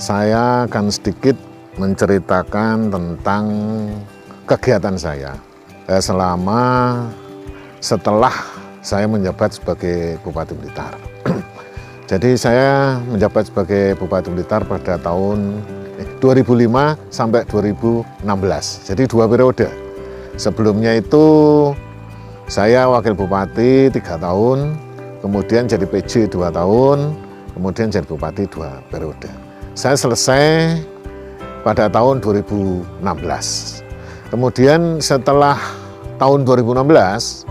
Saya akan sedikit menceritakan tentang kegiatan saya setelah saya menjabat sebagai Bupati Blitar. Jadi saya menjabat sebagai Bupati Blitar pada tahun 2005 sampai 2016. Jadi 2 periode. Sebelumnya itu saya Wakil Bupati 3 tahun, kemudian jadi PJ 2 tahun, kemudian jadi Bupati 2 periode. Saya selesai pada tahun 2016. Kemudian setelah tahun 2016,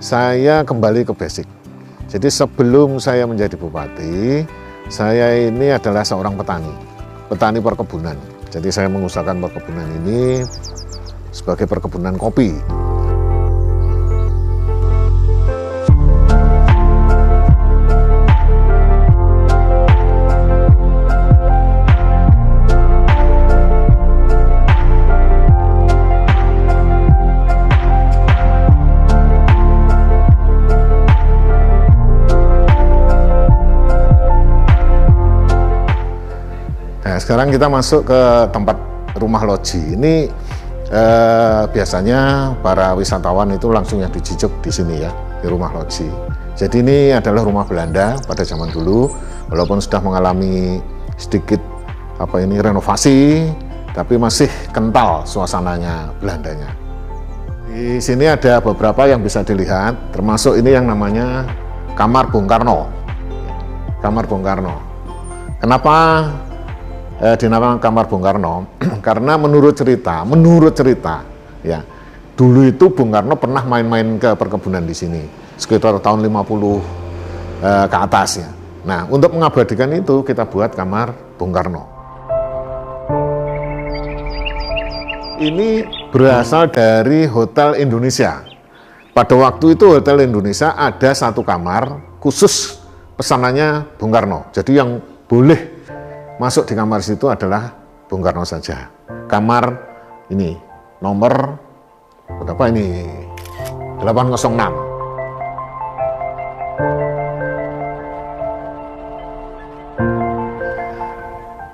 saya kembali ke basic. Jadi sebelum saya menjadi bupati, saya ini adalah seorang petani perkebunan. Jadi saya mengusahakan perkebunan ini sebagai perkebunan kopi. Sekarang kita masuk ke tempat rumah loji. Ini biasanya para wisatawan itu langsung yang dijejak di sini ya, di rumah loji. Jadi ini adalah rumah Belanda pada zaman dulu, walaupun sudah mengalami sedikit renovasi, tapi masih kental suasananya Belandanya. Di sini ada beberapa yang bisa dilihat, termasuk ini yang namanya Kamar Bung Karno. Kamar Bung Karno. Kenapa dinamakan Kamar Bung Karno? Karena menurut cerita ya, dulu itu Bung Karno pernah main-main ke perkebunan di sini sekitar tahun 50 ke atas ya. Nah, untuk mengabadikan itu kita buat Kamar Bung Karno. Ini berasal dari Hotel Indonesia. Pada waktu itu Hotel Indonesia ada 1 kamar khusus pesanannya Bung Karno. Jadi yang boleh masuk di kamar situ adalah Bung Karno saja. Kamar ini nomor berapa ini? 806.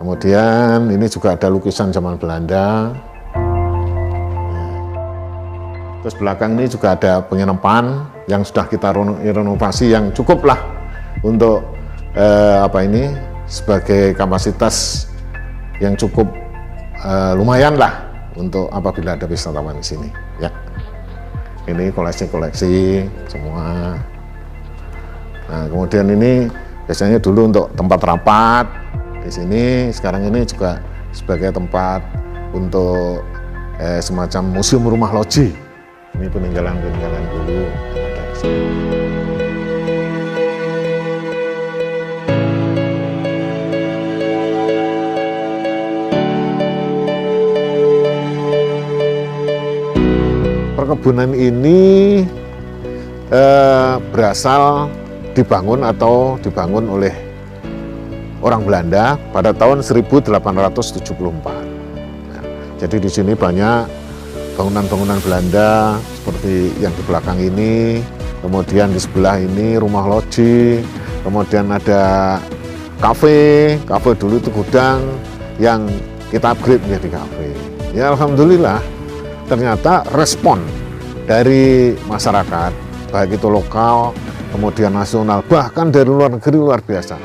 Kemudian ini juga ada lukisan zaman Belanda. Terus belakang ini juga ada penginapan yang sudah kita renovasi yang cukup lah untuk sebagai kapasitas yang cukup lumayan lah untuk apabila ada wisatawan di sini ya. Ini koleksi-koleksi semua. Nah, kemudian ini biasanya dulu untuk tempat rapat di sini, sekarang ini juga sebagai tempat untuk semacam museum rumah loji. Ini peninggalan-peninggalan dulu yang ada di sini. Perkebunan ini berasal dibangun oleh orang Belanda pada tahun 1874. Nah, jadi di sini banyak bangunan-bangunan Belanda seperti yang di belakang ini, kemudian di sebelah ini rumah loji, kemudian ada kafe dulu itu gudang yang kita upgrade menjadi kafe. Ya alhamdulillah. Ternyata respon dari masyarakat, baik itu lokal, kemudian nasional, bahkan dari luar negeri luar biasa.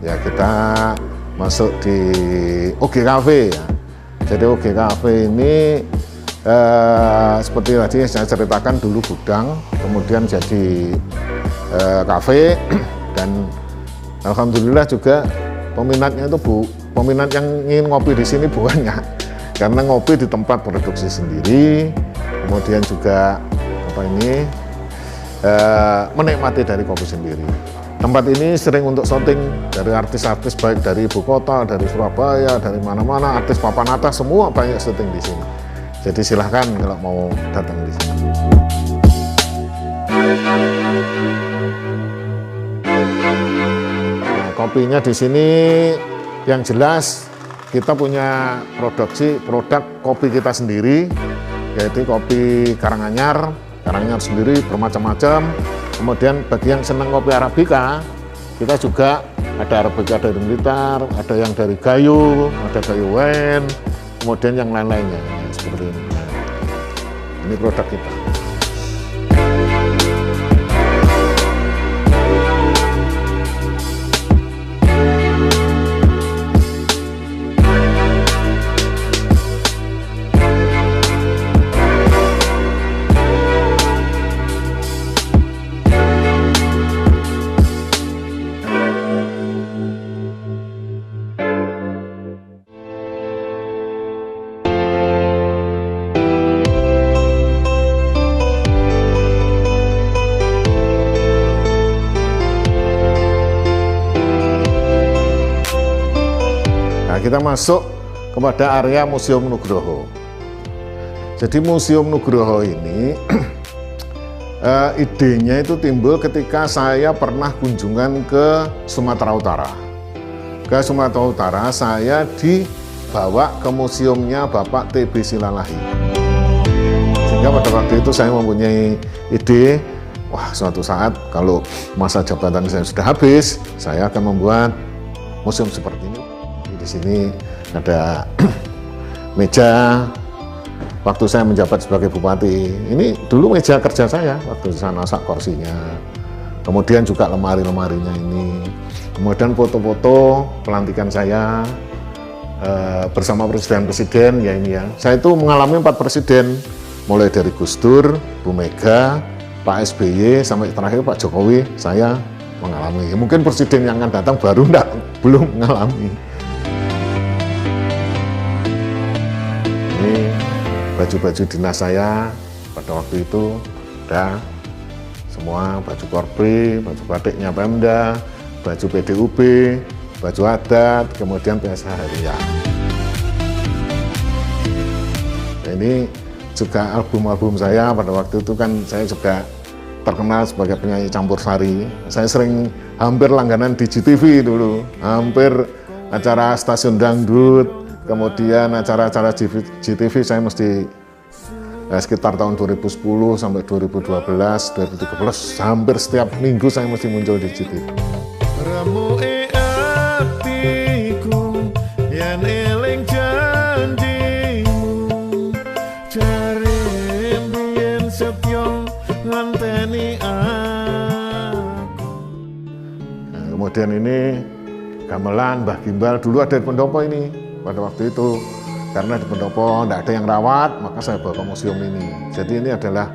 Ya kita masuk di OG Cafe ya. Jadi OG Cafe ini seperti tadi saya ceritakan dulu gudang, kemudian jadi kafe, dan alhamdulillah juga peminatnya itu peminat yang ingin ngopi di sini banyak, karena ngopi di tempat produksi sendiri, kemudian juga menikmati dari kopi sendiri. Tempat ini sering untuk syuting dari artis-artis baik dari ibu kota, dari Surabaya, dari mana-mana, artis papan atas semua banyak syuting di sini. Jadi silahkan kalau mau datang di sini. Nah, kopinya di sini yang jelas kita punya produk kopi kita sendiri, yaitu kopi Karanganyar sendiri bermacam-macam. Kemudian bagi yang senang kopi Arabica, kita juga ada Arabica dari Blitar, ada yang dari Gayo, ada Gayo Wen, kemudian yang lain-lainnya seperti ini. Ini produk kita. Kita masuk kepada area Museum Nugroho. Jadi Museum Nugroho ini idenya itu timbul ketika saya pernah kunjungan ke Sumatera Utara. Ke Sumatera Utara saya dibawa ke museumnya Bapak T.B. Silalahi. Sehingga pada waktu itu saya mempunyai ide, wah suatu saat kalau masa jabatan saya sudah habis, saya akan membuat museum seperti ini. Di sini ada meja waktu saya menjabat sebagai bupati. Ini dulu meja kerja saya waktu di sana, sak kursinya. Kemudian juga lemari-lemarinya ini. Kemudian foto-foto pelantikan saya bersama presiden-presiden ya ini ya. Saya itu mengalami 4 presiden, mulai dari Gus Dur, Bu Mega, Pak SBY sampai terakhir Pak Jokowi. Saya mengalami. Mungkin presiden yang akan datang baru belum mengalami. Ini baju-baju dinas saya pada waktu itu, ada semua baju korpri, baju batiknya Pemda, baju PDUB, baju adat, kemudian PSH Harian. Nah, ini juga album-album saya pada waktu itu kan saya juga terkenal sebagai penyanyi campur sari. Saya sering hampir langganan di GTV dulu, hampir acara stasiun dangdut. Kemudian acara-acara GTV saya mesti sekitar tahun 2010 sampai 2012, 2013 hampir setiap minggu saya mesti muncul di GTV. Nah, kemudian ini gamelan Mbah Gimbal dulu ada di pendopo ini. Pada waktu itu, karena di pendopo tidak ada yang rawat, maka saya bawa ke museum ini. Jadi ini adalah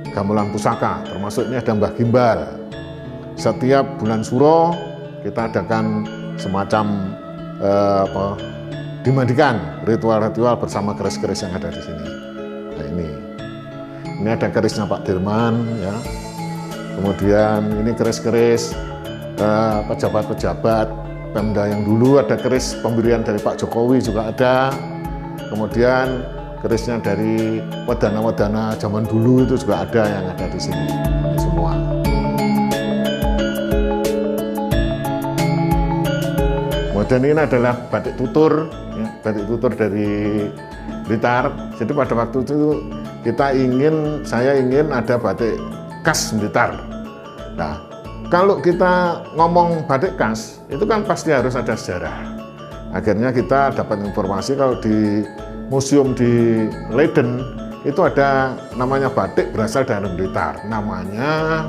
gamelan pusaka, termasuk ini ada Mbah Gimbal. Setiap bulan Suro kita adakan semacam dimandikan ritual-ritual bersama keris-keris yang ada di sini. Nah ini ada kerisnya Pak Dirman, ya. Kemudian ini keris-keris pejabat-pejabat Pemda yang dulu, ada keris pemberian dari Pak Jokowi juga ada. Kemudian kerisnya dari wedana-wedana zaman dulu itu juga ada yang ada di sini. Ini semua. Kemudian ini adalah batik tutur, ya, batik tutur dari Blitar. Jadi pada waktu itu saya ingin ada batik khas Blitar. Nah, kalau kita ngomong batik khas, itu kan pasti harus ada sejarah. Akhirnya kita dapat informasi kalau di museum di Leiden, itu ada namanya batik berasal dari Blitar. Namanya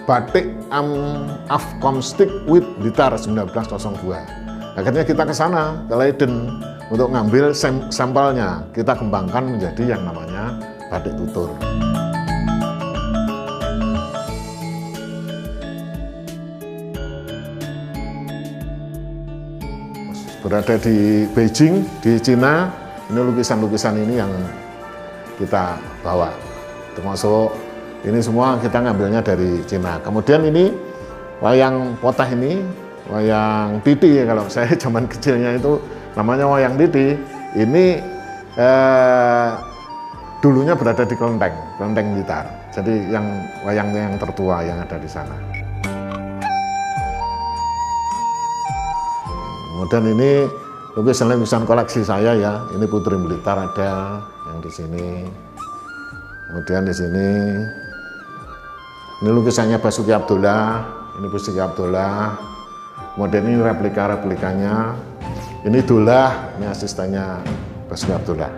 batik Afkomstik with Blitar 1902. Akhirnya kita ke sana, ke Leiden, untuk ngambil sampelnya. Kita kembangkan menjadi yang namanya batik tutur. Berada di Beijing, di Cina, ini lukisan-lukisan ini yang kita bawa. Termasuk ini semua kita ngambilnya dari Cina. Kemudian ini wayang potah ini, wayang titi ya, kalau saya zaman kecilnya itu namanya wayang titi. Ini dulunya berada di Kelenteng Blitar. Jadi yang wayangnya yang tertua yang ada di sana. Kemudian ini lukisan koleksi saya ya. Ini Putri Blitar ada yang di sini. Kemudian di sini ini lukisannya Basuki Abdullah. Ini Basuki Abdullah. Kemudian ini replikanya. Ini Dolah, ini asistennya Basuki Abdullah.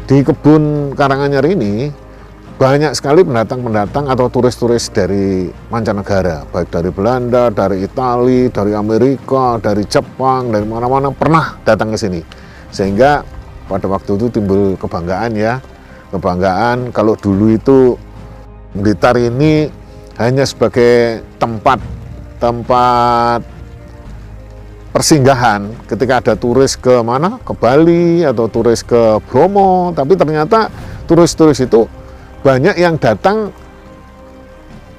Di kebun Karanganyar ini banyak sekali pendatang-pendatang atau turis-turis dari mancanegara, baik dari Belanda, dari Italia, dari Amerika, dari Jepang, dari mana-mana pernah datang ke sini. Sehingga pada waktu itu timbul kebanggaan ya, kebanggaan kalau dulu itu Blitar ini hanya sebagai tempat persinggahan ketika ada turis ke mana, ke Bali atau turis ke Bromo, tapi ternyata turis-turis itu banyak yang datang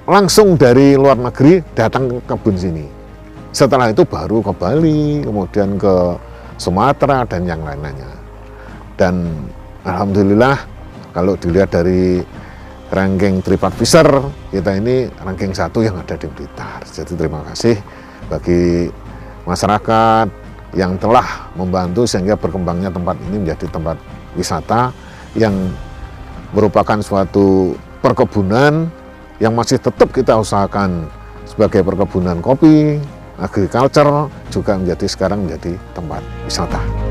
langsung dari luar negeri datang ke kebun sini. Setelah itu baru ke Bali, kemudian ke Sumatera dan yang lain-lainnya. Dan alhamdulillah kalau dilihat dari ranking TripAdvisor, kita ini ranking 1 yang ada di Blitar. Jadi terima kasih bagi masyarakat yang telah membantu sehingga berkembangnya tempat ini menjadi tempat wisata yang merupakan suatu perkebunan yang masih tetap kita usahakan sebagai perkebunan kopi, agriculture, juga sekarang menjadi tempat wisata.